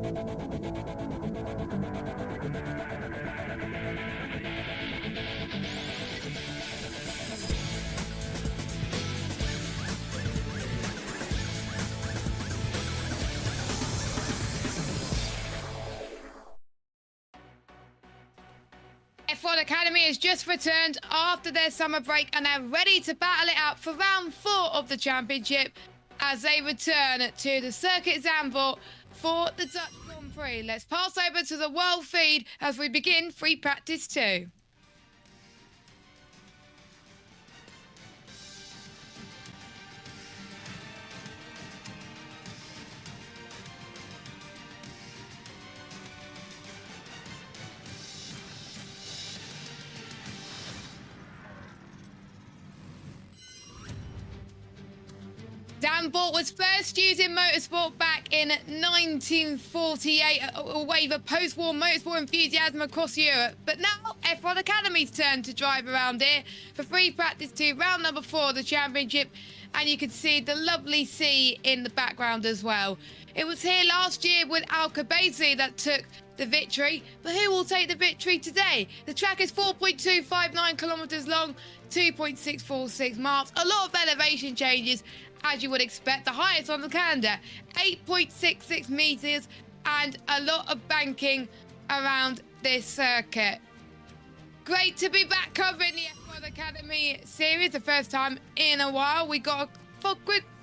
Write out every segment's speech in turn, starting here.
F1 Academy has just returned after their summer break and they're ready to battle it out for round 4 of the championship as they return to the Circuit Zandvoort for the Dutch Grand Prix. Let's pass over to the world feed as we begin free practice 2. Zandvoort was first used in motorsport back in 1948, a wave of post-war motorsport enthusiasm across Europe. But now, F1 Academy's turn to drive around here for free practice 2, round number 4 of the championship. And you can see the lovely sea in the background as well. It was here last year with Al Kabasi that took the victory, but who will take the victory today? The track is 4.259 kilometers long, 2.646 miles, a lot of elevation changes, as you would expect. The highest on the calendar, 8.66 meters, and a lot of banking around this circuit. Great to be back covering the F1 Academy series, the first time in a while. We got a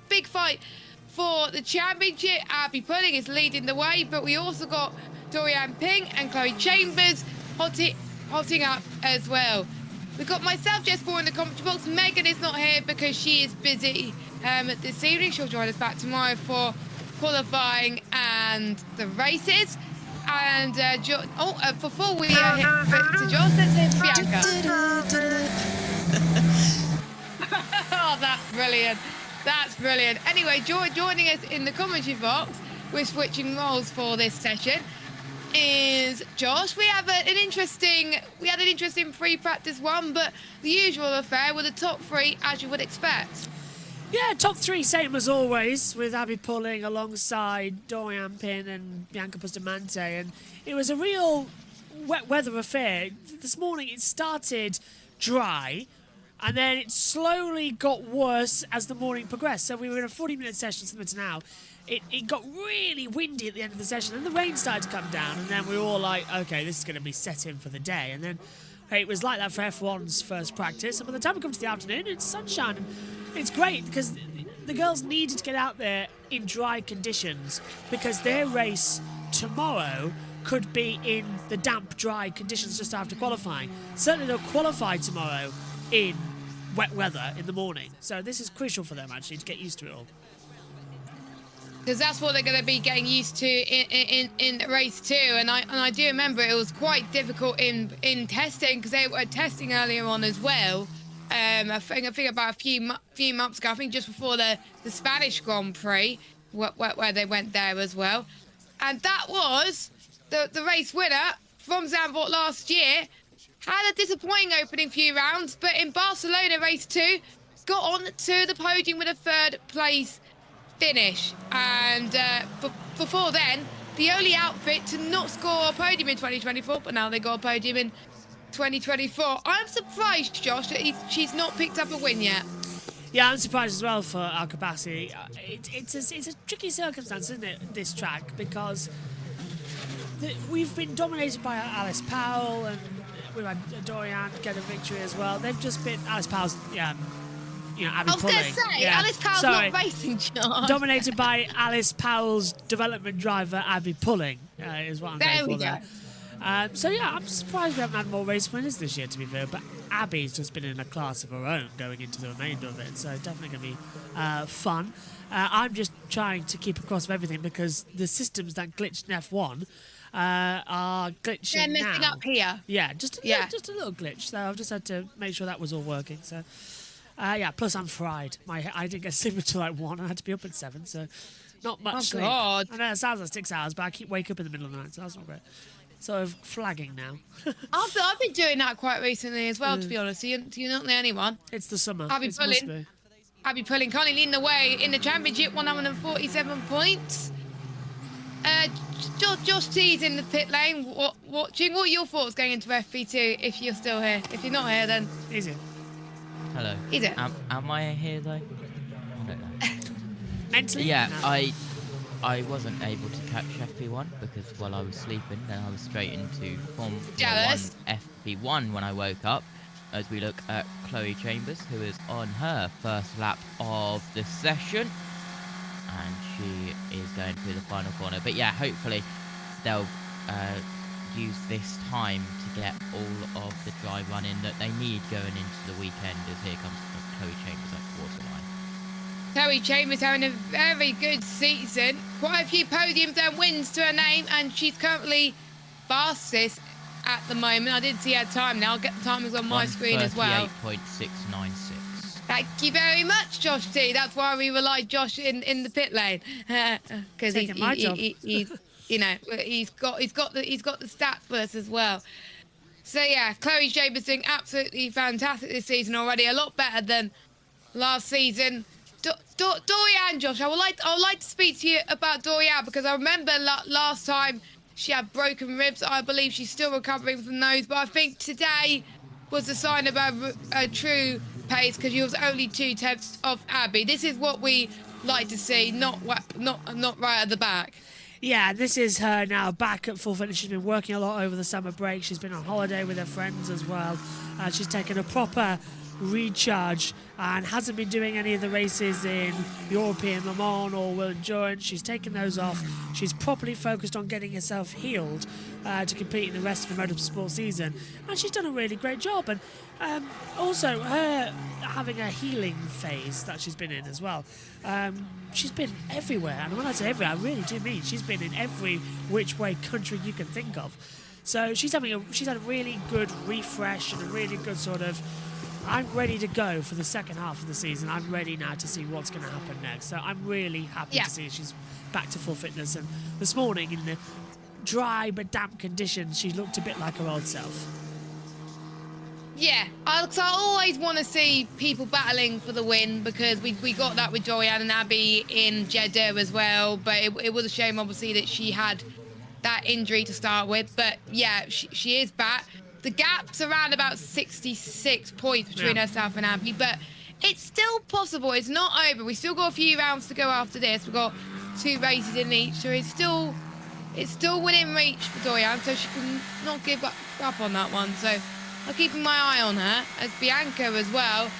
big fight for the championship. Abby Pudding is leading the way, but we also got Dorian Ping and Chloe Chambers hotting up as well. We've got myself, Jess Moore, in the commentary box. Megan is not here because she is busy this evening. She'll join us back tomorrow for qualifying and the races. And before we hit to Josh, let's hear Bianca. Oh, that's brilliant. That's brilliant. Anyway, joining us in the commentary box, we're switching roles for this session, is Josh. We had an interesting pre-practice one, but the usual affair with the top 3 as you would expect. Yeah, top 3, same as always, with Abby Pulling alongside Dorian Pin and Bianca Bustamante, and it was a real wet weather affair. This morning it started dry, and then it slowly got worse as the morning progressed. So we were in a 40-minute session similar to now. It got really windy at the end of the session, and the rain started to come down, and then we were all like, okay, this is going to be set in for the day. And then hey, it was like that for F1's first practice, and by the time we come to the afternoon, it's sunshine, and it's great because the girls needed to get out there in dry conditions because their race tomorrow could be in the damp, dry conditions just after qualifying. Certainly they'll qualify tomorrow in wet weather in the morning, so this is crucial for them actually to get used to it all. Because that's what they're going to be getting used to in race 2, and I do remember it was quite difficult in testing because they were testing earlier on as well. I think about a few months ago, I think just before the Spanish Grand Prix, where they went there as well, and that was the race winner from Zandvoort last year. Had a disappointing opening few rounds, but in Barcelona race 2, got on to the podium with a 3rd place finish, and before then the only outfit to not score a podium in 2024, but now they got a podium in 2024. I'm surprised, Josh, that she's not picked up a win yet. Yeah, I'm surprised as well for Al Kabasi. It's a tricky circumstance, isn't it, this track, because we've been dominated by Alice Powell, and we've had Dorian get a victory as well. They've just been Alice Powell's Abby I was going to say, Alice Powell's not racing, John. Dominated by Alice Powell's development driver, Abby Pulling, is what I'm going for there. So yeah, I'm surprised we haven't had more race winners this year, to be fair, but Abby's just been in a class of her own going into the remainder of it, so definitely going to be fun. I'm just trying to keep across of everything because the systems that glitched in F1 are glitching now. They're messing up here. Yeah, just a little glitch, so I've just had to make sure that was all working, so... yeah, plus I'm fried. I didn't get sleep until like 1. I had to be up at 7, so not much sleep. God. I know it sounds like 6 hours, but I keep waking up in the middle of the night, so that's not great. Sort of flagging now. I've been doing that quite recently as well, to be honest. You're not the only one. It's the summer. Abby Pulling currently leading the way in the championship, 147 points. Josh T's in the pit lane watching. What are your thoughts going into FP2 if you're still here? If you're not here, then... He's here. Hello. He's here. Am I here, though? I don't know. Mentally? Yeah, No. I wasn't able to catch FP1 because while I was sleeping, then I was straight into Formula Jealous. 1 FP1 when I woke up, as we look at Chloe Chambers, who is on her first lap of the session, and she is going through the final corner. But yeah, hopefully they'll use this time to get all of the dry running that they need going into the weekend, as here comes Chloe Chambers at the waterline. Chloe Chambers having a very good season. Quite a few podiums and wins to her name, and she's currently fastest at the moment. I did see her time now. I'll get the timings on my screen as well. 1:38.696. Thank you very much, Josh T. That's why we relied Josh in the pit lane, because Taking my job. he's you know he's got the stats for us as well. So yeah, Chloe Chambers doing absolutely fantastic this season already. A lot better than last season. Dorian, Josh, I would like to speak to you about Dorian, because I remember last time she had broken ribs. I believe she's still recovering from those, but I think today was a sign of a true pace, because she was only 2/10 off Abby. This is what we like to see, not right at the back. Yeah, this is her now back at full fitness. She's been working a lot over the summer break. She's been on holiday with her friends as well. She's taken a proper recharge and hasn't been doing any of the races in European Le Mans or World Endurance. She's taken those off. She's properly focused on getting herself healed to compete in the rest of the motorsport season, and she's done a really great job. And also her having a healing phase that she's been in as well. She's been everywhere, and when I say everywhere, I really do mean she's been in every which way country you can think of. So she's had a really good refresh and a really good sort of, I'm ready to go for the second half of the season. I'm ready now to see what's going to happen next. So I'm really happy to see she's back to full fitness. And this morning, in the dry but damp conditions, she looked a bit like her old self. Yeah, I always want to see people battling for the win, because we got that with Dorian and Abby in Jeddah as well. But it was a shame, obviously, that she had that injury to start with. But yeah, she is back. The gap's around about 66 points between herself and Abby, but it's still possible. It's not over. We still got a few rounds to go after this. We've got 2 races in each, so it's still within reach for Dorian, so she can not give up on that one. So I'm keeping my eye on her, as Bianca as well.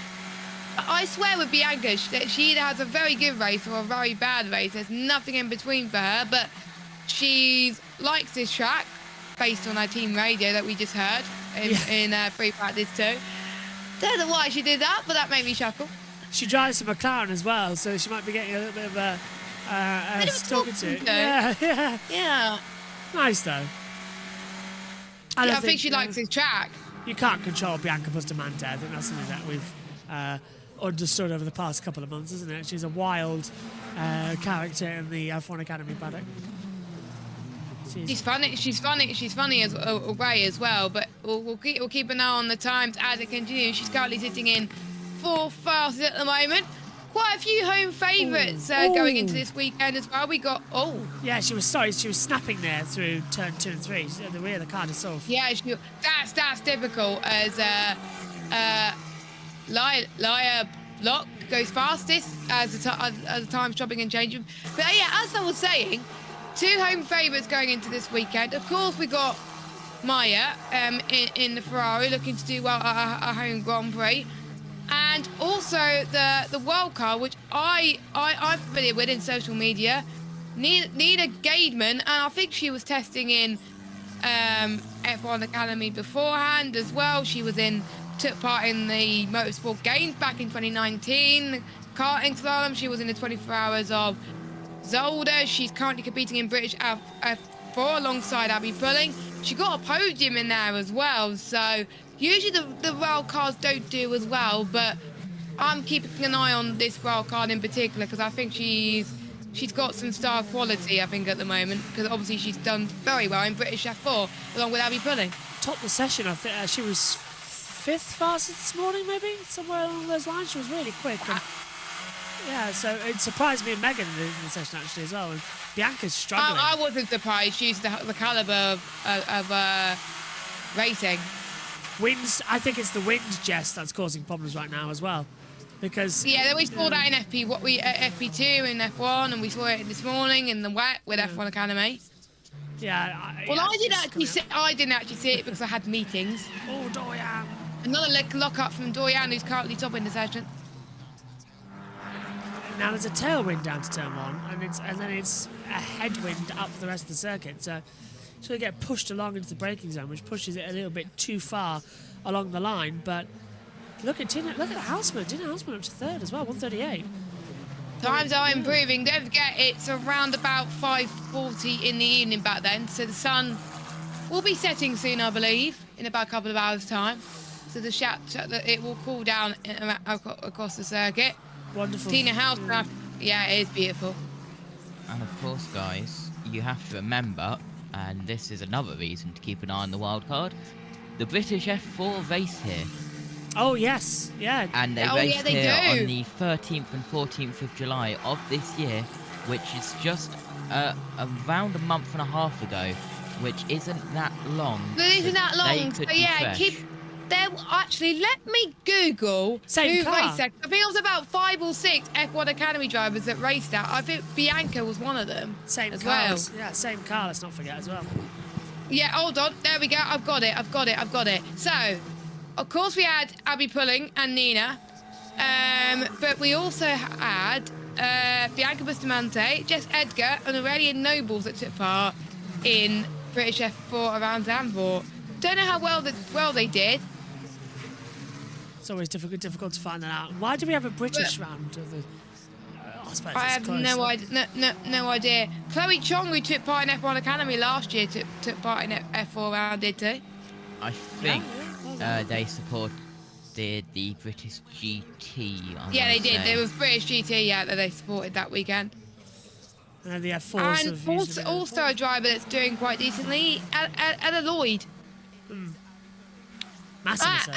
I swear with Bianca, she either has a very good race or a very bad race. There's nothing in between for her, but she likes this track, based on our team radio that we just heard in free practice too. Don't know why she did that, but that made me chuckle. She drives a McLaren as well, so she might be getting a little bit of a talking to. Yeah. Nice though. I think she likes his track. You can't control Bianca Bustamante. I think that's something that we've understood over the past couple of months, isn't it? She's a wild character in the F1 Academy paddock. She's funny as a way as well. But we'll keep an eye on the times as it continues. She's currently sitting in 4th fastest at the moment. Quite a few home favourites going into this weekend as well. We got yeah, she was snapping there through turn 2 and 3. She's at the rear of the car herself. Yeah, that's typical, as Laya Block goes fastest as the time's dropping and changing. But yeah, as I was saying, 2 home favourites going into this weekend. Of course, we got Maya in the Ferrari, looking to do well at our home Grand Prix, and also the wild card, which I'm familiar with in social media, Nina Gaidman, and I think she was testing in F1 Academy beforehand as well. She took part in the Motorsport Games back in 2019, karting slalom. She was in the 24 hours of Zolder. She's currently competing in British F4 alongside Abby Pulling. She got a podium in there as well. So usually the wild cards don't do as well, but I'm keeping an eye on this wild card in particular, because I think she's got some star quality, I think, at the moment, because obviously she's done very well in British F4 along with Abby Pulling. Topped the session, I think. She was 5th fastest this morning, maybe, somewhere along those lines. She was really quick. And Yeah, so it surprised me and Megan in the session actually as well. And Bianca's struggling. I wasn't surprised due to the caliber of racing. Winds, I think it's the wind, Jess, that's causing problems right now as well. Because Yeah, we saw that in FP2 and F1, and we saw it this morning in the wet with F1 Academy. yeah. Well, I didn't actually see it because I had meetings. Oh, Dorian. Another lock up from Dorian, who's currently topping the session. Now there's a tailwind down to turn 1, and then it's a headwind up the rest of the circuit. So we get pushed along into the braking zone, which pushes it a little bit too far along the line. But look at Houseman. Tina Houseman up to 3rd as well, 138. Times are improving. Don't forget, it's around about 5:40 in the evening back then, so the sun will be setting soon, I believe, in about a couple of hours' time. So it will cool down across the circuit. Wonderful. Tina House, yeah, it is beautiful. And of course, guys, you have to remember, and this is another reason to keep an eye on the wildcard, the British F4 race here. Oh, yes. Yeah. And they raced here on the 13th and 14th of July of this year, which is just around a month and a half ago, which isn't that long. But isn't that long? So yeah, actually, let me Google Same who car. raced that. I think it was about 5 or 6 F1 Academy drivers that raced that. I think Bianca was one of them. Same as car. well. Yeah, same car, let's not forget as well. Yeah, hold on. There we go. I've got it. So, of course, we had Abby Pulling and Nina. But we also had Bianca Bustamante, Jess Edgar, and Aurelia Nobles that took part in British F4 around Zandvoort. Don't know how well they did. It's always difficult to find that out. Why do we have a British round of the... I suppose I it's have close. no idea. Chloe Chong, who took part in F1 Academy last year, took part in F4 round, did too. I think they supported the British GT. Yeah, they did. There was British GT, that they supported that weekend. And then the F4s And have usually been also a driver that's doing quite decently, Ella Lloyd. massive.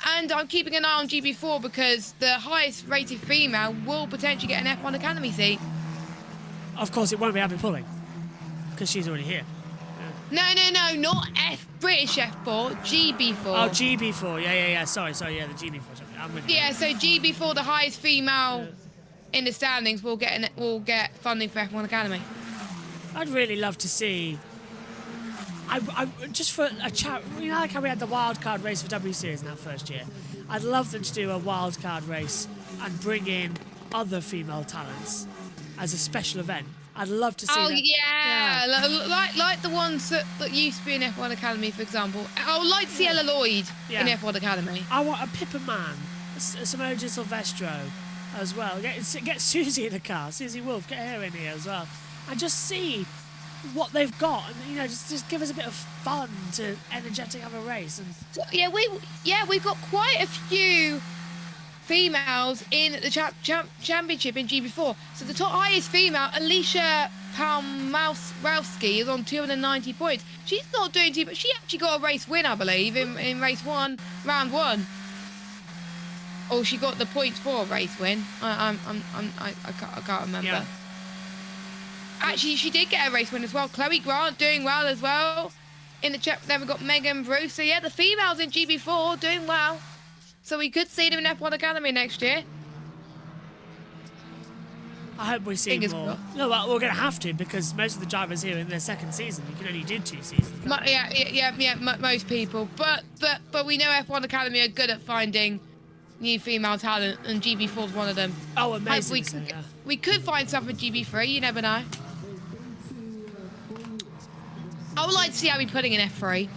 And I'm keeping an eye on GB4 because the highest rated female will potentially get an F1 Academy seat. Of course, it won't be Abby Pulling because she's already here. No, not British F4, GB4. Oh, GB4. Yeah. Sorry. Yeah, the GB4. I'm with you. Yeah, so GB4, the highest female in the standings, will get funding for F1 Academy. I'd really love to see. I just for a chat. You know, like how we had the wildcard race for W Series in our first year. I'd love them to do a wildcard race and bring in other female talents as a special event. I'd love to see that. Yeah. Like the ones that used to be in F1 Academy, for example. I would like to see Ella Lloyd in F1 Academy. I want a Pippa Man, Simone Di Silvestro as well. Get Susie in the car, Susie Wolf, get her in here as well. And just see what they've got, and just give us a bit of fun to energetic have a race. And we've got quite a few females in the championship in GB4. So the top highest female, Alicia Palmowski, is on 290 points. She's not doing too, but she actually got a race win, I believe, in race 1, round 1. Or she got the points for a race win. I can't remember. Yeah. Actually, she did get a race win as well. Chloe Grant doing well as well. In the chat, then we've got Megan Bruce. So yeah, the females in GB4 doing well. So we could see them in F1 Academy next year. I hope we see Fingers more. crossed. No, well, we're going to have to because most of the drivers here in their second season, you can only do 2 seasons. Most people. But we know F1 Academy are good at finding new female talent, and GB4 is one of them. Oh, amazing. We could find some for GB3. You never know. I would like to see Abby Pudding in F3.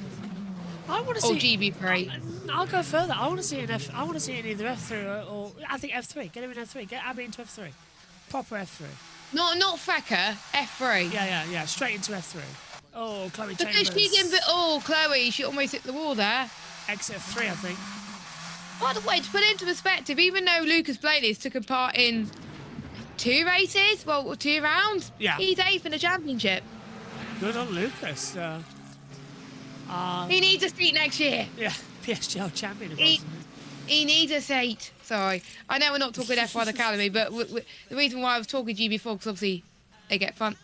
I want to or see GB3. I'll go further. I want to see I want to see it in either F3 or I think F3. Get him in F3. Get Abby into F3. Proper F3. Not Fecker. F3. Yeah. Straight into F3. Oh, Chloe Chambers. Because she didn't. Chloe, she almost hit the wall there. Exit F3, I think. By the way, to put it into perspective, even though Lucas Blaney's took a part in 2 races, 2 rounds, he's 8th in the championship. Good on Lucas. He needs a seat next year. Yeah, PSGL champion. Of course. He needs a seat. Sorry. I know we're not talking F1 Academy, but the reason why I was talking to you before, because obviously they get fun,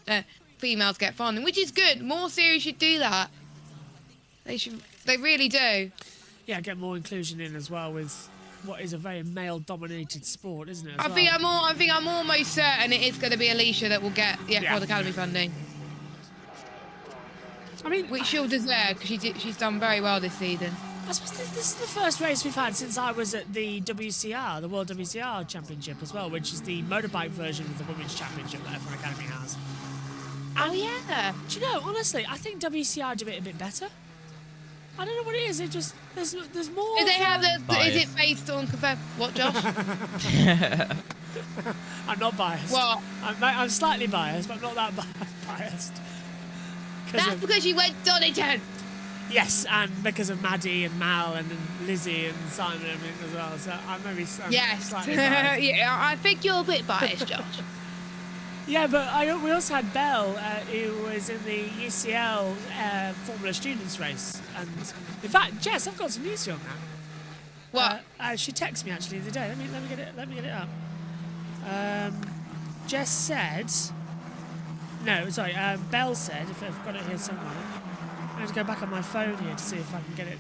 females get funding, which is good. More series should do that. They should. They really do. Yeah, get more inclusion in as well with what is a very male-dominated sport, isn't it? I think I'm almost certain it is going to be Alicia that will get the F1 Academy funding. I mean, which she'll deserve because she's done very well this season. I suppose this is the first race we've had since I was at the WCR, the World WCR Championship as well, which is the motorbike version of the Women's Championship that F1 Academy has. Oh, yeah. Do you know, honestly, I think WCR do it a bit better. I don't know what it is. It just there's more. Do they have is it based on what, Josh? I'm not biased. What? I'm slightly biased, but I'm not that biased. That's because you went Donington. Yes, and because of Maddie and Mal and Lizzie and Simon and everything as well. So I'm maybe slightly biased. Yeah, I think you're a bit biased, Josh. Yeah, but we also had Belle, who was in the UCL Formula Students race. And in fact, Jess, I've got some news for you on that. What? She texted me actually the other day. Let me get it up. Jess said, no, sorry. Belle said, if I've got it here somewhere, I have to go back on my phone here to see if I can get it.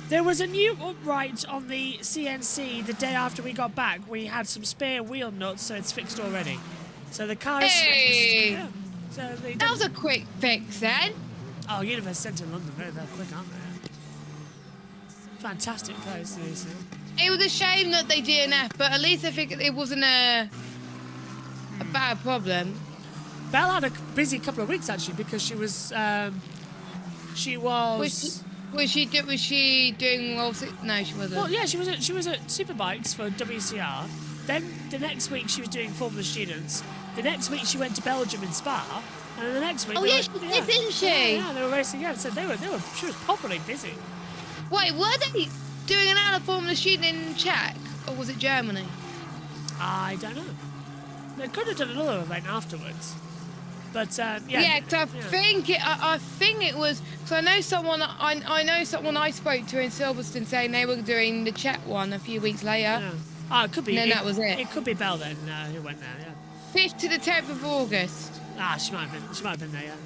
There was a new upright on the CNC the day after we got back. We had some spare wheel nuts, so it's fixed already. So the car is Hey! yeah. So That was a quick fix then. Oh, University Centre London, they're quick, aren't they? Fantastic place, seriously. It was a shame that they DNF, but at least I think it wasn't a bad problem. Belle had a busy couple of weeks actually because she was Was she doing well? No, she wasn't. Well, yeah, she was at Superbikes for WCR. Then the next week she was doing Formula Students. The next week she went to Belgium in Spa, and then the next week. Oh yeah, she did, didn't she? Yeah, they were racing again. So they were. She was properly busy. Wait, were they doing another Formula Student in Czech, or was it Germany? I don't know. They could have done another event afterwards. But yeah. Yeah, because I think it was. So I know someone I spoke to in Silverstone saying they were doing the Czech one a few weeks later. Yeah. Oh, it could be. And then that was it. It could be Belle then who went there. Yeah. 5th to the 10th of August. She might have been there. Yeah.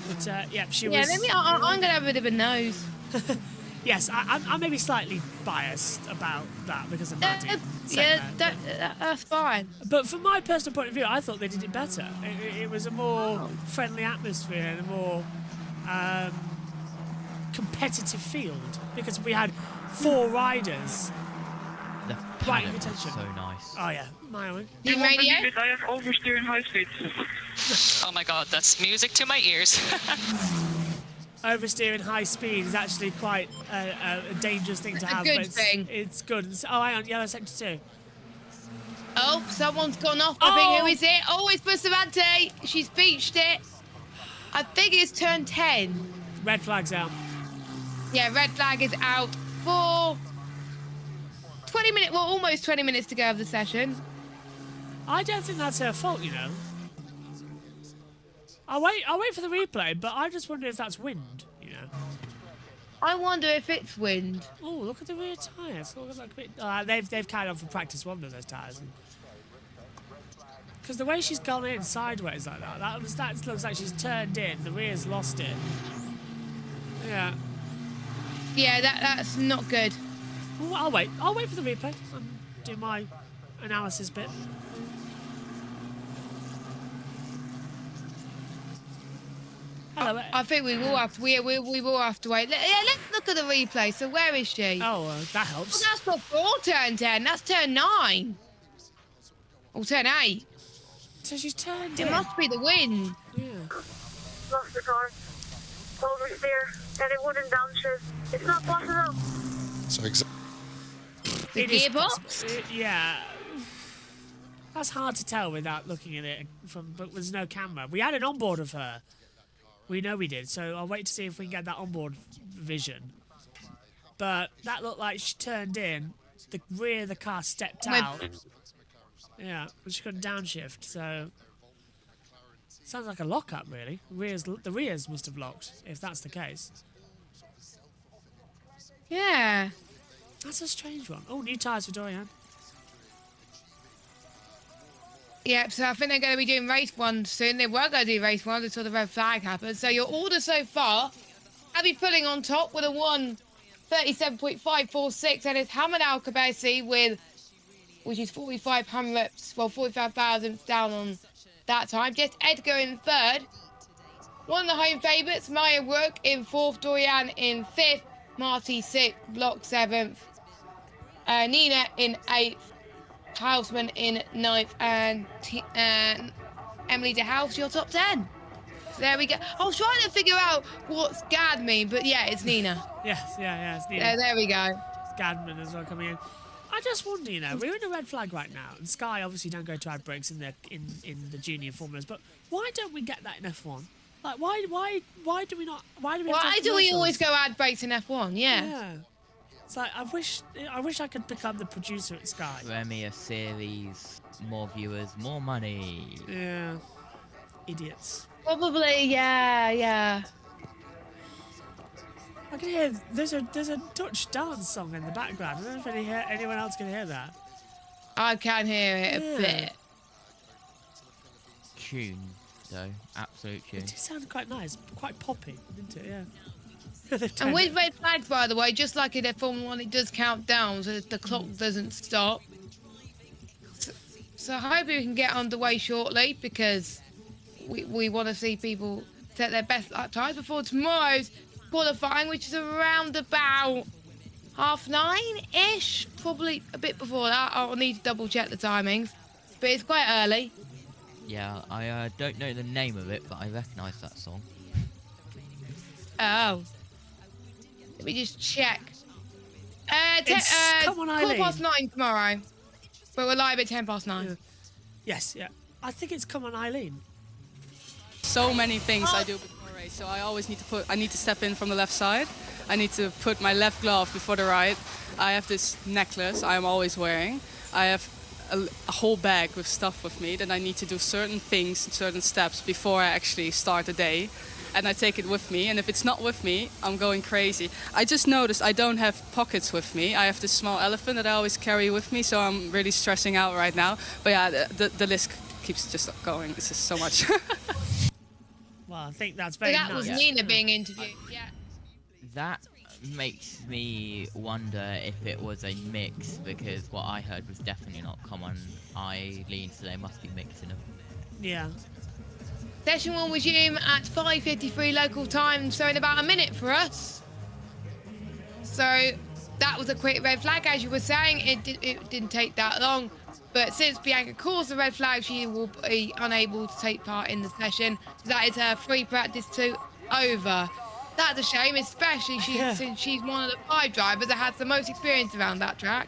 But yeah, she was. Yeah, I'm gonna have a bit of a nose. Yes, I'm maybe slightly biased about that because of Maddie. That's fine. But from my personal point of view, I thought they did it better. It was a more friendly atmosphere and a more competitive field because we had 4 riders. The Right, paddock was attention. so nice. Oh yeah, my own. Team radio. I have oversteer in high speed. Oh my god, that's music to my ears. Oversteering high speed is actually quite a dangerous thing to have. good but thing. It's good. Oh, hang on, yellow sector 2. Oh, someone's gone off. I think, who is it? Oh, it's Bustamante. She's beached it. I think it's turn 10. Red flag's out. Yeah, red flag is out for 20 minutes, well, almost 20 minutes to go of the session. I don't think that's her fault, you know. I'll wait for the replay, but I just wonder if that's wind, you know. I wonder if it's wind. Oh, look at the rear tyres. Look at that bit. They've carried on for practice one of those tyres. Because the way she's gone in sideways like that looks like she's turned in. The rear's lost it. Yeah. Yeah, that's not good. Well, I'll wait. I'll wait for the replay and do my analysis bit. Hello. I think we will have to. We will have to wait. Let's look at the replay. So where is she? Oh, that helps. Well, that's before turn 10. That's turn 9. Or turn 8. So she's turned It in. must be the wind. Yeah. Lost the car. Oversteer. And it wouldn't downshift. It's not possible. So The It is gearbox? possible. Yeah. That's hard to tell without looking at it but there's no camera. We had an onboard of her. We know we did, so I'll wait to see if we can get that onboard vision. But that looked like she turned in, the rear of the car stepped out. Yeah, but she couldn't downshift, so... Sounds like a lock-up, really. The rears must have locked, if that's the case. Yeah. That's a strange one. Oh, new tyres for Dorian. Yep, so I think they're going to be doing race 1 soon. They were going to do race 1 until the red flag happened. So your order so far, Abby Pulling on top with a 1:37.546, and it's Hamad Al Kabesi which is 45 thousandths down on that time. Just Edgar in third. One of the home favourites, Maya Rook in fourth, Dorian in fifth, Marty sixth, Block seventh, Nina in eighth, Houseman in ninth, and Emily DeHouse, your top 10. So there we go. I was trying to figure out what's Gad mean, but yeah, it's Nina. Yes, yeah, it's Nina. There we go. Gadman as well coming in. I just wonder, we're in a red flag right now, and Sky obviously don't go to ad breaks in the junior formulas, but why don't we get that in F1? Like, why do we not? Why do we? Why do we always go ad breaks in F1? Yeah. It's like I wish I could become the producer at Sky. Premier series, more viewers, more money. Yeah. Idiots. Probably, yeah. I can hear there's a Dutch dance song in the background. I don't know if anyone else can hear that. I can hear it a bit. Tune, though, absolute tune. It did sound quite nice, quite poppy, didn't it? Yeah. And with red flags, by the way, just like in F1 1, it does count down so the clock doesn't stop. So I hope we can get underway shortly, because we want to see people set their best lap times before tomorrow's qualifying, which is around about 9:30-ish, probably a bit before that. I'll need to double check the timings, but it's quite early. Yeah, I don't know the name of it, but I recognise that song. Oh. Let me just check. Come on, Eileen. 9:15 tomorrow. But we're live at 9:10. Yeah. Yes, yeah. I think it's Come On Eileen. So many things I do before a race, so I always need to step in from the left side. I need to put my left glove before the right. I have this necklace I'm always wearing. I have a whole bag with stuff with me that I need to do certain things, certain steps before I actually start the day. And I take it with me, and if it's not with me, I'm going crazy. I just noticed I don't have pockets with me. I have this small elephant that I always carry with me, so I'm really stressing out right now. But yeah, the list keeps just going. It's just so much. Well, I think that's very nice. That was Nina being interviewed, yeah. That makes me wonder if it was a mix, because what I heard was definitely not Come On Eileen, so they must be mixing them. Yeah. Session 1 will resume at 5:53 local time, so in about a minute for us. So that was a quick red flag, as you were saying. It didn't take that long. But since Bianca caused the red flag, she will be unable to take part in the session. So that is her free practice 2 over. That's a shame, especially since she's one of the 5 drivers that has the most experience around that track.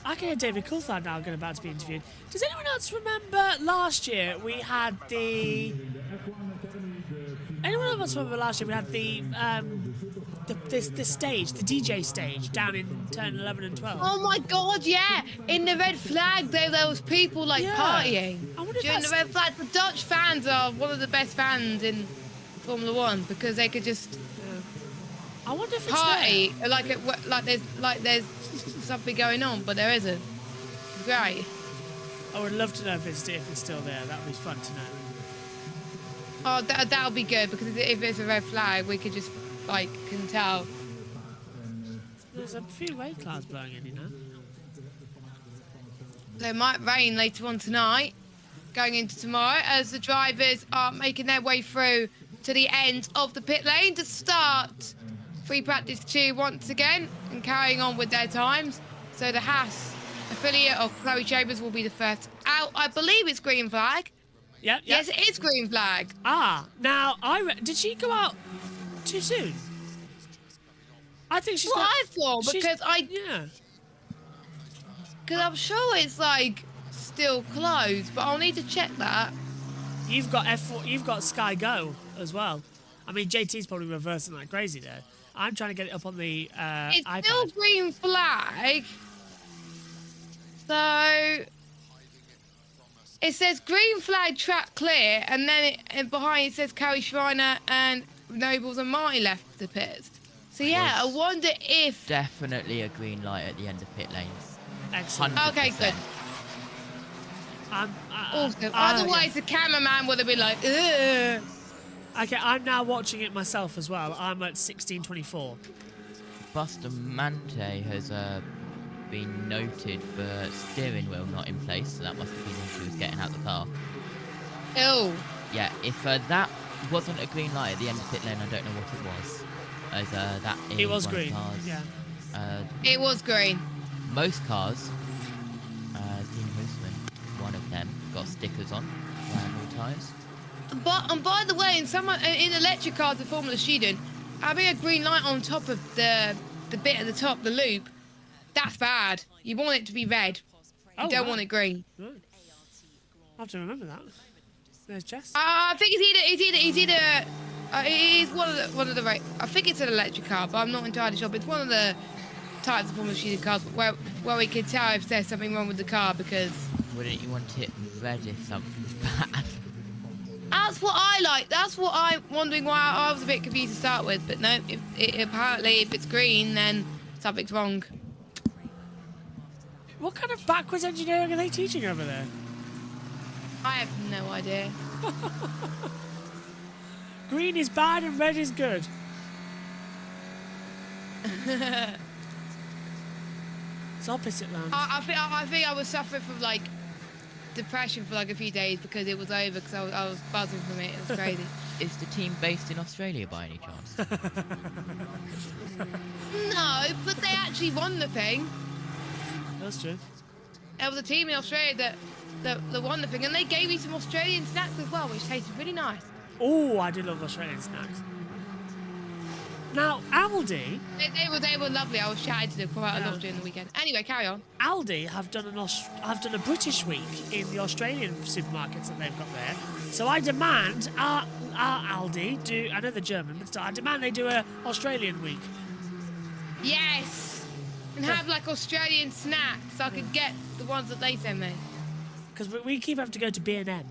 I can hear David Coulthard now about to be interviewed. Does anyone else remember last year we had the... Anyone else remember last year we had the stage, the DJ stage down in turn 11 and 12? Oh my God, yeah! In the red flag, there was people partying. During the red flag, the Dutch fans are one of the best fans in Formula 1 because they could just I wonder if it's party like there's something going on, but there isn't. It's great. I would love to know if it's still there. That would be fun to know. Oh, that'll be good, because if it's a red flag, we could just can tell. There's a few rain clouds blowing in, So it might rain later on tonight, going into tomorrow, as the drivers are making their way through to the end of the pit lane to start free practice 2 once again and carrying on with their times. So the Haas affiliate of Chloe Chambers will be the first out. I believe it's green flag. Yep. Yes, it is green flag. Now did she go out too soon? I think she's. Well, I thought because I'm sure it's still closed, but I'll need to check that. You've got F4. You've got Sky Go as well. I mean, JT's probably reversing like crazy there. I'm trying to get it up on the it's iPad. Still green flag. So it says green flag, track clear, and then behind it says Carrie Schreiner and Nobles and Marty left the pits. So yeah, I wonder if. Definitely a green light at the end of pit lane. Excellent. 100%. Okay, good. Awesome. Okay. Otherwise, the cameraman would have been like, ugh. Okay, I'm now watching it myself as well. I'm at 16:24. Bustamante has been noted for steering wheel not in place, so that must have been when she was getting out the car. Oh. Yeah, if that wasn't a green light at the end of pit lane, I don't know what it was. As that is It was one of green. cars. Yeah. It was green. Most cars, Dean Hoosman, one of them, got stickers on around all tyres. And by the way, in electric cars, the Formula Student, having a green light on top of the bit at the top, the loop, that's bad. You want it to be red. You don't want it green. Right. I have to remember that. There's Jess. I think it is one of the right. I think it's an electric car, but I'm not entirely sure. But it's one of the types of Formula Student cars where we can tell if there's something wrong with the car because. Wouldn't you want it red if something's bad? That's what I like. That's what I'm wondering why I was a bit confused to start with. But no, apparently if it's green, then something's wrong. What kind of backwards engineering are they teaching over there? I have no idea. Green is bad and red is good. It's opposite land. I think I was suffering from like depression for like a few days because it was over because I was buzzing from it. It was crazy. Is the team based in Australia by any chance? No, but they actually won the thing. That's true. There was a team in Australia that won the thing, and they gave me some Australian snacks as well, which tasted really nice. Oh, I do love Australian snacks. Now, Aldi They were lovely. I was chatting to them quite a lot during the weekend. Anyway, carry on. Aldi have done a British week in the Australian supermarkets that they've got there. So I demand our Aldi do. I know they're German, but still, I demand they do a Australian week. Yes, and have like Australian snacks so I could get the ones that they send me. Because we keep having to go to B&M.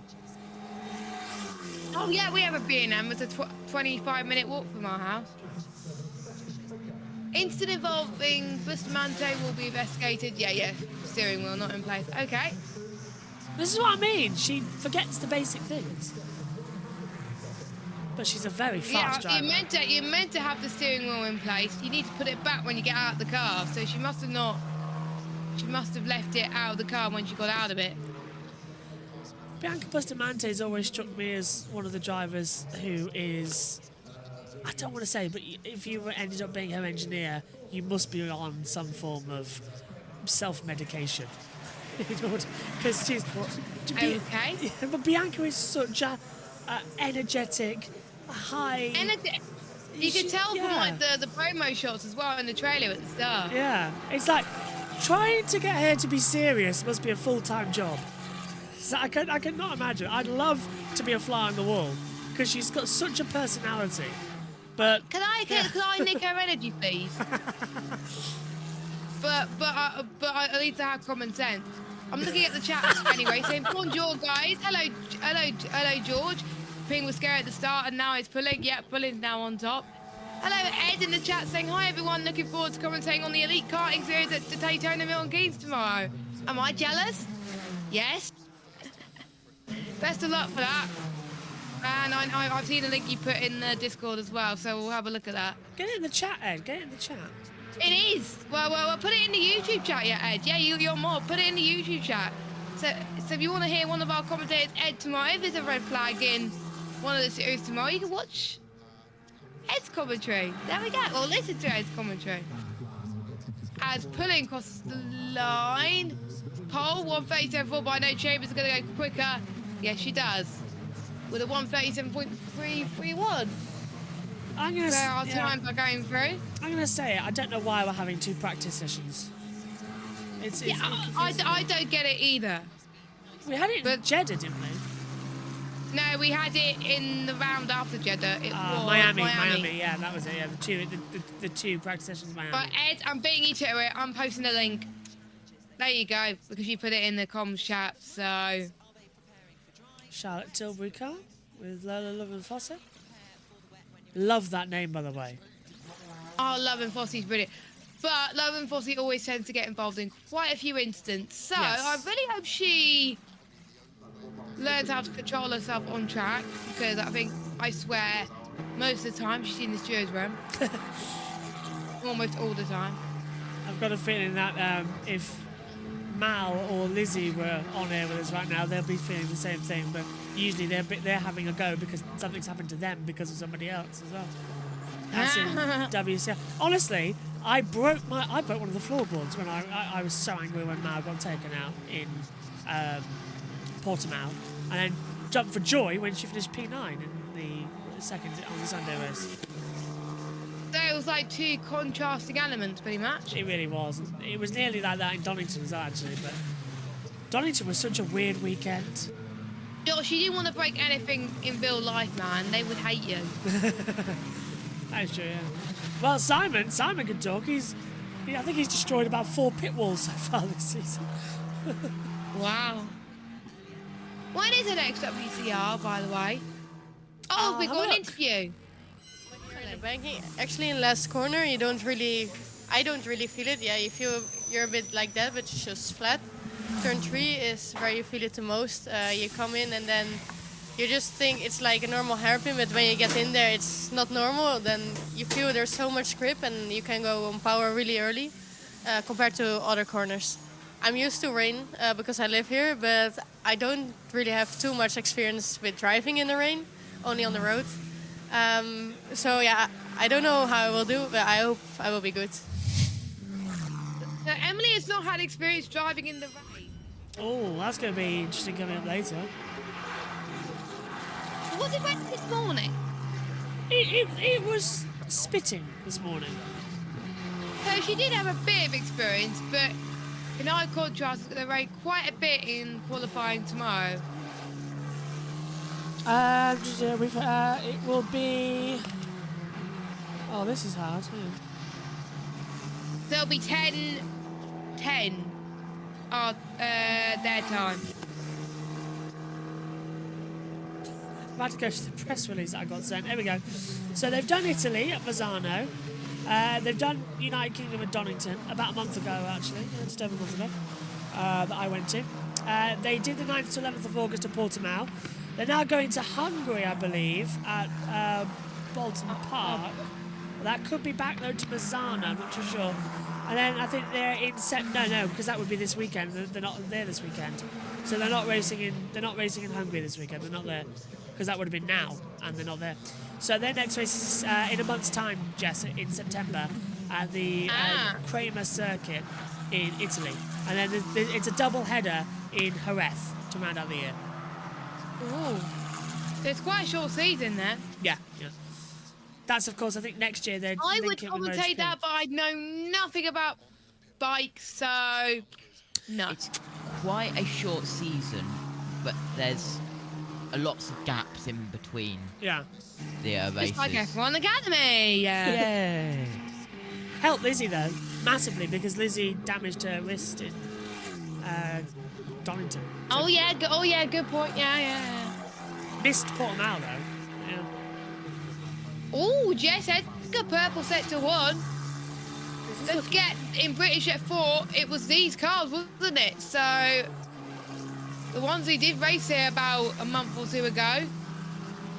Oh yeah, we have a B&M. It's a 25-minute walk from our house. Incident involving Bustamante will be investigated. Yeah. Steering wheel not in place. Okay. This is what I mean. She forgets the basic things. But she's a very fast driver. You meant to have the steering wheel in place. You need to put it back when you get out of the car. So she must have not. She must have left it out of the car when she got out of it. Bianca Bustamante has always struck me as one of the drivers who is, I don't want to say, but if you ended up being her engineer, you must be on some form of self-medication. Because she's... Okay. But Bianca is such a energetic, high... You can tell from like the promo shots as well in the trailer at the start. Yeah. It's like, trying to get her to be serious must be a full-time job. So I cannot imagine. I'd love to be a fly on the wall because she's got such a personality. But can I nick her energy, please? but I need to have common sense. I'm looking at the chat anyway, saying bonjour guys. Hello George. Ping was scared at the start and now it's pulling. Yeah, pulling's now on top. Hello Ed in the chat saying hi everyone. Looking forward to commentating on the elite karting series at Daytona Milton Keynes tomorrow. Am I jealous? Yes. Best of luck for that. And I've seen a link you put in the Discord as well, so we'll have a look at that. Get it in the chat, Ed. Get it in the chat. It is. Well, put it in the YouTube chat, yeah, Ed. Yeah, you're more. Put it in the YouTube chat. So if you want to hear one of our commentators, Ed, tomorrow, if there's a red flag in one of the series tomorrow, you can watch Ed's commentary. There we go. Or listen to Ed's commentary. As pulling crosses the line. Pole 137.4, but I know Chambers is going to go quicker. Yes, she does. With a 137.331. So our times are going through. I'm going to say it. I don't know why we're having 2 practice sessions. I don't get it either. We had it in Jeddah, didn't we? No, we had it in the round after Jeddah. It was Miami. Yeah, that was it. Yeah, the two practice sessions in Miami. But Ed, I'm beating you to it. I'm posting a link. There you go, because you put it in the comms chat, so... Charlotte Tilbury car with Lola Love and Fossa. Love that name, by the way. Oh, Love and Fossey's brilliant. But Love and Fossey always tends to get involved in quite a few incidents. So Yes. I really hope she learns how to control herself on track, because I swear, most of the time she's in the stewards room. Almost all the time. I've got a feeling that if Mal or Lizzie were on air with us right now, they'll be feeling the same thing. But usually they're having a go because something's happened to them because of somebody else as well. That's in WCR. Honestly, I broke one of the floorboards when I was so angry when Mal got taken out in Portimao, and then jumped for joy when she finished P9 in the second on the Sunday race. So it was like two contrasting elements, pretty much. It really was. It was nearly like that in Donington as well, actually, but Donington was such a weird weekend. Josh, you didn't want to break anything in real life, man. They would hate you. That's true, yeah. Well, Simon could talk. I think he's destroyed about 4 pit walls so far this season. Wow. When is the next WCR, by the way? Oh, we got an interview. In the banking, actually in last corner, I don't really feel it. Yeah, you feel you're a bit like that, but it's just flat. Turn 3 is where you feel it the most. You come in and then you just think it's like a normal hairpin, but when you get in there, it's not normal. Then you feel there's so much grip and you can go on power really early compared to other corners. I'm used to rain because I live here, but I don't really have too much experience with driving in the rain, only on the road. So yeah, I don't know how I will do, but I hope I will be good. So Emily has not had experience driving in the rain. Oh, that's going to be interesting coming up later. Was it wet this morning? It was spitting this morning. So she did have a bit of experience, but in our contrast, it's going to rain quite a bit in qualifying tomorrow. It will be... Oh, this is hard. Yeah. There'll be 10 their time. I've had to go to the press release that I got sent. There we go. So they've done Italy at Mazzano. They've done United Kingdom at Donington about a month ago, actually. Just over a month ago that I went to. They did the 9th to 11th of August at Portimao. They're now going to Hungary, I believe, at Bolton Park. That could be back though to Mazzano, I'm not too sure. And then I think they're in no, because that would be this weekend. They're not there this weekend, so they're not racing in Hungary this weekend. They're not there because that would have been now, and they're not there. So their next race is in a month's time, Jess, in September at the Kramer circuit in Italy, and then it's a double header in Jerez to round out the year. Ooh. So it's quite a short season then. Yeah. That's, of course, I think next year they're I would linking with commentate MotoGP. that, but I know nothing about bikes, so no. It's quite a short season, but there's lots of gaps in between Yeah. the races. It's like F1 Academy. Yay! Helped Lizzie, though, massively, because Lizzie damaged her wrist in Donington. Oh yeah, good point. Yeah. Missed Portimao, though. Yeah. Oh, Jess Edgar, purple set to 1. Let's get in British at 4. It was these cars, wasn't it? So the ones who did race here about a month or 2 ago,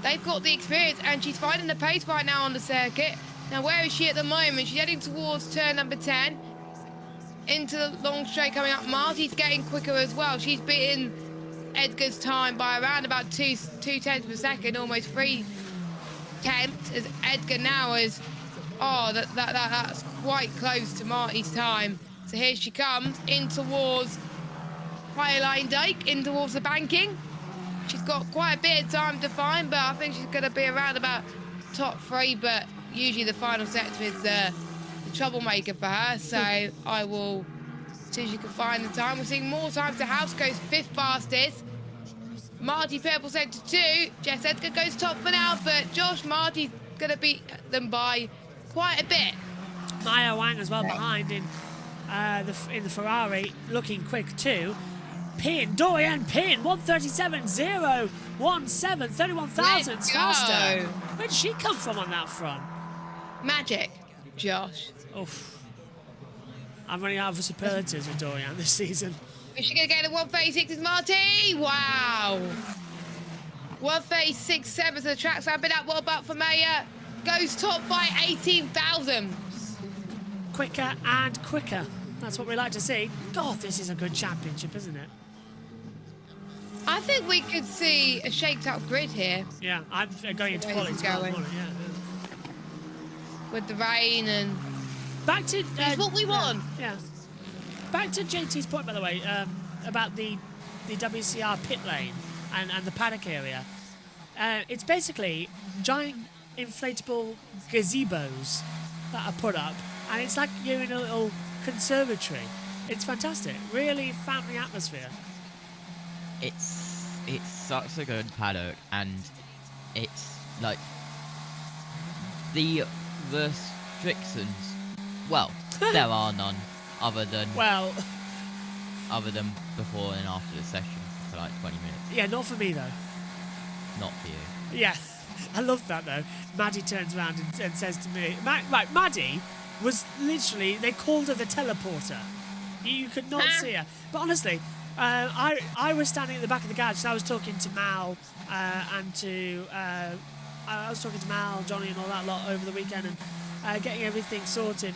they've got the experience, and she's finding the pace right now on the circuit. Now, where is she at the moment? She's heading towards turn number 10. Into the long straight coming up. Marty's getting quicker as well. She's beating Edgar's time by around about 2 tenths per second, almost 3 tenths, as Edgar now is, that's quite close to Marty's time. So here she comes in towards Highline Dyke, in towards the banking. She's got quite a bit of time to find, but I think she's going to be around about top 3, but usually the final sector is the troublemaker for her, so I will see if she can find the time. We're seeing more time to House goes 5th fastest. Marty purple sector 2. Jess Edgar goes top for now, but Josh Marty's going to beat them by quite a bit. Maya Wang as well behind in the Ferrari, looking quick too. Dorian Pin, 137.017, 31 thousandths faster. Where did she come from on that front? Magic. Josh. Oof. I'm running out of superlatives with Dorian this season. Is she going to get a 136 is Marty? Wow. 136.7, so the track's ramping up. What about for Maya? Goes top by 18 thousandths. Quicker and quicker. That's what we like to see. God, this is a good championship, isn't it? I think we could see a shaked-up grid here Yeah, I'm going into Where quality it's tomorrow going. morning, yeah. with the rain and... Back to... It's what we want. Yeah. Back to JT's point, by the way, about the WCR pit lane and the paddock area. It's basically giant inflatable gazebos that are put up, and it's like you're in a little conservatory. It's fantastic. Really family atmosphere. It's such a good paddock, and it's like the restrictions. Well, there are none other than Well, before and after the session for like 20 minutes. yeah, not for me, though. Not for you. Yeah, I love that, though. Maddie turns around and says to me... Right, Maddie was literally... They called her the teleporter. You could not see her. But honestly... I was standing at the back of the garage, so I was talking to Mal and to I was talking to Mal, Johnny, and all that lot over the weekend, and getting everything sorted,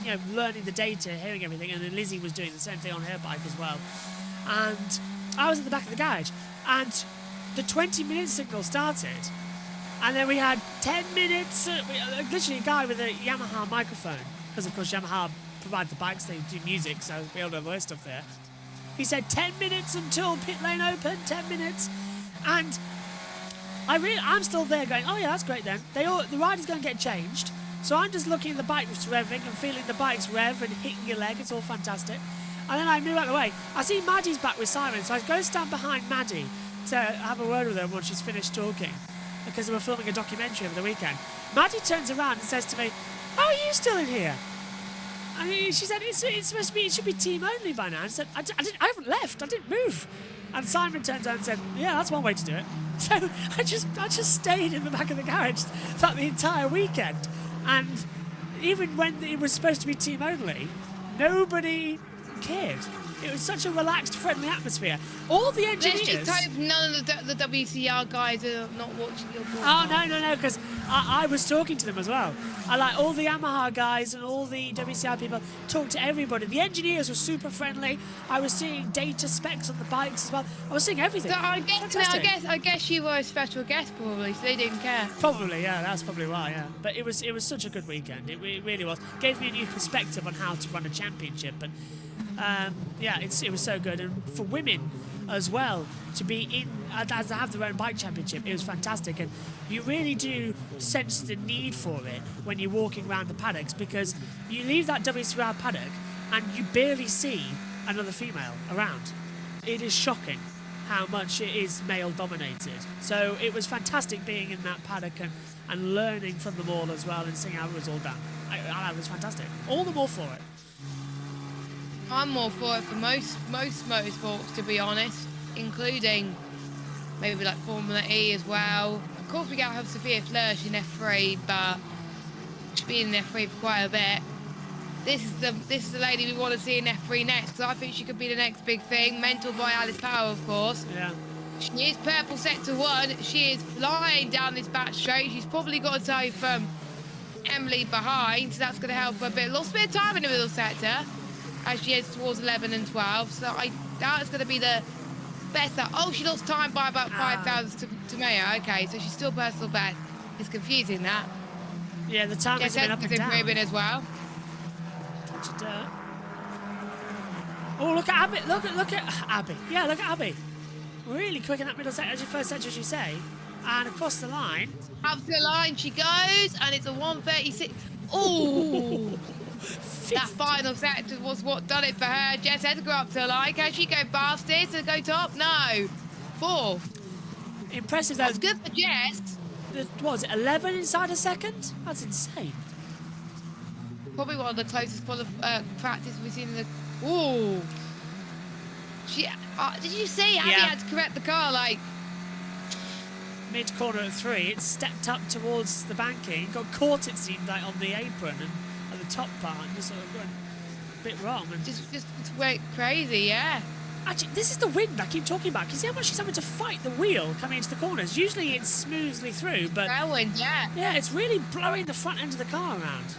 and learning the data, hearing everything. And then Lizzie was doing the same thing on her bike as well. And I was at the back of the garage, and the 20-minute signal started, and then we had 10 minutes. Literally, a guy with a Yamaha microphone, because of course Yamaha provide the bikes, they do music, so we all know the stuff there. He said 10 minutes until pit lane open, 10 minutes. And I'm still there going, oh yeah, that's great then. The rider's going to get changed. So I'm just looking at the bike revving and feeling the bike's rev and hitting your leg. It's all fantastic. And then I move out of the way. I see Maddie's back with Simon, so I go stand behind Maddie to have a word with her once she's finished talking, because they were filming a documentary over the weekend. Maddie turns around and says to me, how are you still in here? And she said, it's supposed to be, it should be team only by now. I said, I haven't left, I didn't move. And Simon turns around and said, yeah, that's one way to do it. So I just stayed in the back of the garage throughout the entire weekend. And even when it was supposed to be team only, nobody cared. It was such a relaxed, friendly atmosphere. All the engineers... Let's just hope none of the WCR guys are not watching your broadcast. Oh, no, because I was talking to them as well. All the Yamaha guys and all the WCR people talked to everybody. The engineers were super friendly. I was seeing data specs on the bikes as well. I was seeing everything. So I guess you were a special guest probably, so they didn't care. Probably, yeah, that's probably why, yeah. But it was such a good weekend. It really was. Gave me a new perspective on how to run a championship, and yeah, it was so good. And for women as well, to be in, as to have their own bike championship, it was fantastic. And you really do sense the need for it when you're walking around the paddocks, because you leave that WCR paddock and you barely see another female around. It is shocking how much it is male dominated. So it was fantastic being in that paddock and learning from them all as well, and seeing how it was all done. It was fantastic. All the more for it. I'm more for it for most motorsports, to be honest, including maybe like Formula E as well. Of course, we gotta have Sophia Flörsch in F3, but she's been in F3 for quite a bit. This is the lady we want to see in F3 next, because I think she could be the next big thing. Mentored by Alice Power, of course. Yeah. She is purple sector 1. She is flying down this back straight. She's probably got to tie from Emily behind, so that's going to help her a bit. Lost a bit of time in the middle sector as she heads towards 11 and 12, so I doubt it's going to be the best. Oh, she lost time by about 5 thousandths to Maya. Okay, so she's still personal best. It's confusing, that. Yeah, the time has been up and down. Improving as well. Touch of dirt. Oh, look at Abby. Look at Abby. Yeah, look at Abby. Really quick in that middle sector, as your first sector, as you say. And across the line. Up to the line she goes, and it's a 136. Oh! That final sector was what done it for her. Jess had to go up to the line. Can she go past this and go top? No. 4th. Impressive, though. That's good for Jess. What was it, 11 inside a second? That's insane. Probably one of the closest practice we've seen in the... Ooh. She, did you see Abby had to correct the car, like... Mid-corner at 3, it stepped up towards the banking, got caught, it seemed like, on the apron, and top part and just sort of going a bit wrong. And Just went crazy, yeah. actually, this is the wind I keep talking about. Can you see how much she's having to fight the wheel coming into the corners? Usually it's smoothly through, but Whirlwind, yeah. yeah, it's really blowing the front end of the car around.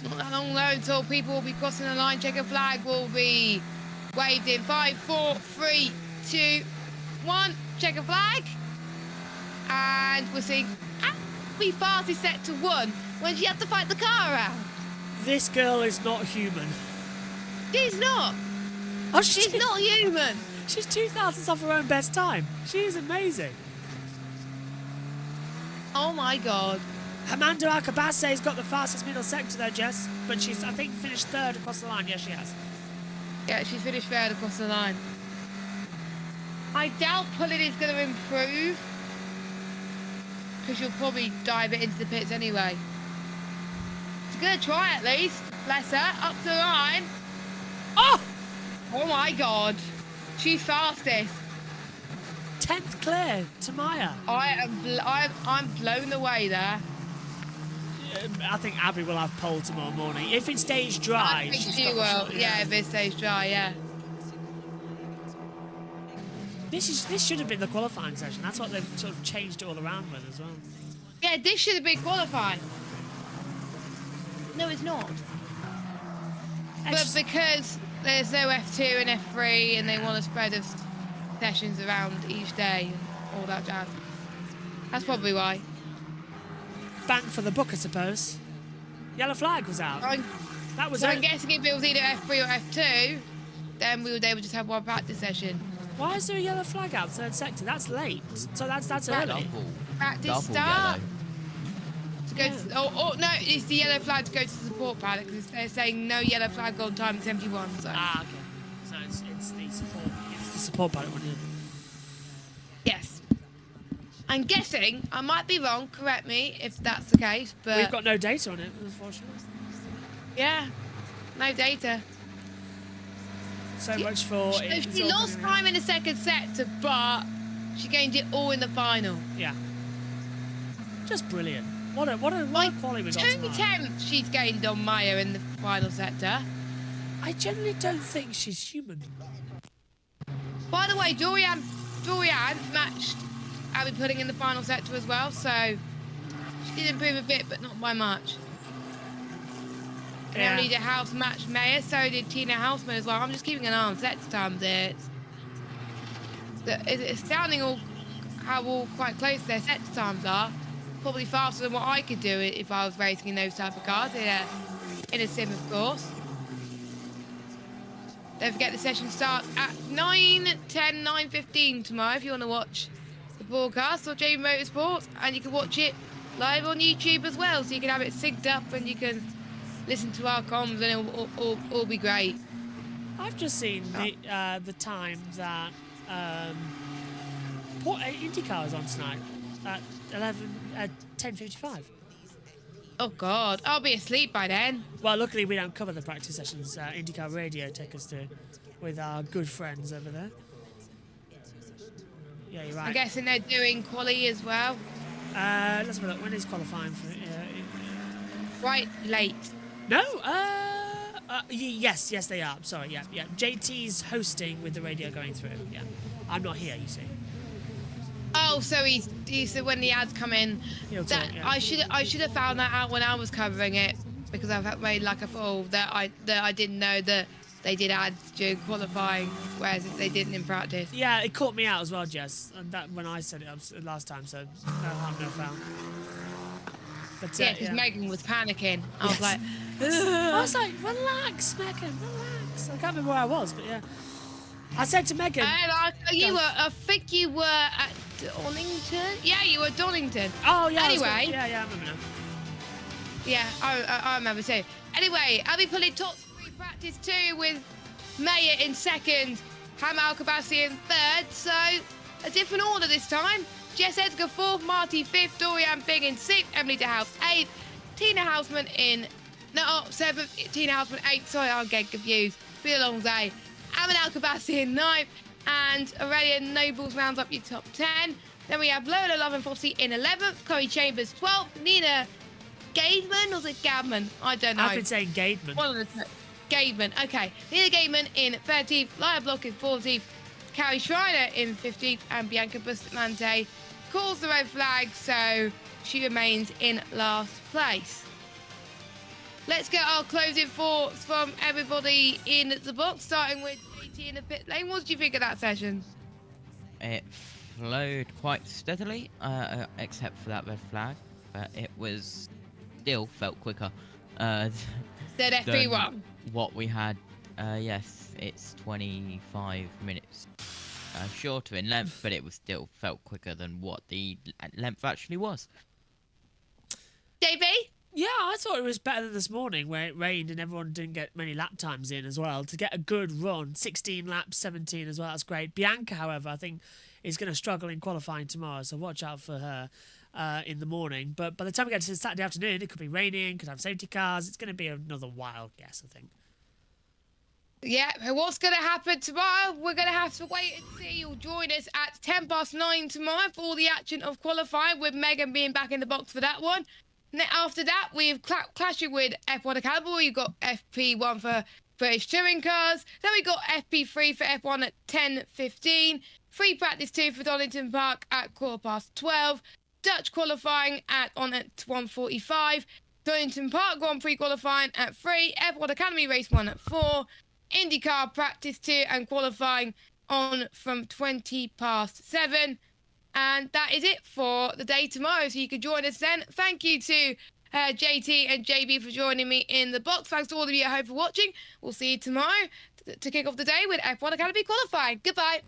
Not that long though until people will be crossing the line. Checker flag will be waved in 5, 4, 3, 2, 1. Checker flag. And we're seeing Abby fastest set to 1 when she had to fight the car around. This girl is not human. She's not. Oh, She's not human. She's 2 thousandths off her own best time. She is amazing. Oh my God. Amanda Alcabace's got the fastest middle sector though, Jess. But she's, I think, finished 3rd across the line. Yes, she has. Yeah, she's finished 3rd across the line. I doubt pulling is going to improve. Because you'll probably dive it into the pits anyway. She's going to try at least. Bless her. Up the line. Oh! Oh my God. She's fastest. 10th clear to Maya. I'm blown away there. I think Abby will have pole tomorrow morning. If it stays dry, I think she's she got the will. shot, Yeah, if it stays dry, yeah. This should have been the qualifying session. That's what they've sort of changed it all around with as well. Yeah, this should have been qualifying. No, it's not. But because there's no F2 and F3 and they want to spread the sessions around each day and all that jazz. That's probably why. Bang for the book, I suppose. Yellow flag was out. That was So it. I'm guessing if it was either F3 or F2, then we would able to just have one practice session. Why is there a yellow flag out 3rd sector? That's late. So that's early. Double. Practice Double start. yellow. To go to, no, it's the yellow flag to go to the support paddock because they're saying no yellow flag on time 71. So. Ah, okay. So it's the support paddock one, yeah. Yes. I'm guessing, I might be wrong, correct me if that's the case, but... We've got no data on it, unfortunately. Yeah, no data. So much for... She lost time in the 2nd sector, but she gained it all in the final. Yeah. Just brilliant. What a quality we got 2 tonight. tenths she's gained on Maya in the final sector. I generally don't think she's human. By the way, Dorian matched Abby Pudding in the final sector as well, so she did improve a bit, but not by much. Yeah. Emily House matched Maya, so did Tina Houseman as well. I'm just keeping an eye on sector times there. It's astounding how quite close their sector times are. Probably faster than what I could do if I was racing in those type of cars in a sim, of course. Don't forget the session starts at 9:10, 9:15 tomorrow if you want to watch the broadcast or JBMotorsports, and you can watch it live on YouTube as well, so you can have it synced up and you can listen to our comms and it'll all be great. I've just seen the time that IndyCar is on tonight at 10:55. Oh God, I'll be asleep by then. Well, luckily we don't cover the practice sessions. IndyCar Radio take us to with our good friends over there. Yeah, you're right. I'm guessing they're doing quali as well. Let's have a look. When is qualifying for? Right late. No. Yes, they are. Sorry. Yeah. JT's hosting with the radio going through. Yeah. I'm not here. You see. Oh, so he said when the ads come in. He'll That talk, yeah. I should have found that out when I was covering it because I've made like a fool that I didn't know that they did ads during qualifying, whereas if they didn't in practice. Yeah, it caught me out as well, Jess. And that when I said it last time, so no harm, no foul. But, Yeah, because Megan was panicking. I was like, I was like, relax, Megan, relax. I can't remember where I was, but yeah. I said to Megan, I think you were at Donington. Yeah, you were at Donington. oh yeah. Anyway. I remember now. Yeah, I remember too. Anyway, Abby Pulley top 3 practice 2 with Maya in 2nd, Ham Alcabassi in 3rd. So a different order this time. Jess Edgar 4th, Marty 5th, Dorian Bing in 6th, Emily DeHouse 8th, Tina Houseman in 7th, Tina Houseman 8th. Sorry, I'll get confused. It's been a long day. Amin Alcabassi in 9th, and Aurelia Nobles rounds up your top 10. Then we have Lola Love and Fossey in 11th, Chloe Chambers 12th, Nina Gaidman or is it Gadman? I don't know. I've been saying Gaidman. One of the Gaidman. Okay. Nina Gaidman in 13th, Lyra Block in 14th, Carrie Schreiner in 15th, and Bianca Bustamante calls the red flag, so she remains in last place. Let's get our closing thoughts from everybody in the box, starting with JT in the pit lane. What did you think of that session? It flowed quite steadily, except for that red flag, but it was still felt quicker Said than FP1. what we had. Yes, it's 25 minutes shorter in length, but it was still felt quicker than what the length actually was. JB? Yeah, I thought it was better than this morning where it rained and everyone didn't get many lap times in as well. To get a good run, 16 laps, 17 as well, that's great. Bianca, however, I think is going to struggle in qualifying tomorrow, so watch out for her in the morning. But by the time we get to Saturday afternoon, it could be raining, could have safety cars. It's going to be another wild guess, I think. Yeah, what's going to happen tomorrow? We're going to have to wait and see. You'll join us at 9:10 tomorrow for all the action of qualifying, with Megan being back in the box for that one. After that, we've clashing with F1 Academy. We've got FP1 for British touring cars. Then we got FP3 for F1 at 10:15. Free practice 2 for Donington Park at 12:15. Dutch qualifying on at 1:45. Donington Park Grand Prix qualifying at 3. F1 Academy race 1 at 4. IndyCar practice 2 and qualifying on from 7:20. And that is it for the day tomorrow. So you can join us then. Thank you to JT and JB for joining me in the box. Thanks to all of you at home for watching. We'll see you tomorrow to kick off the day with F1 Academy qualifying. Goodbye.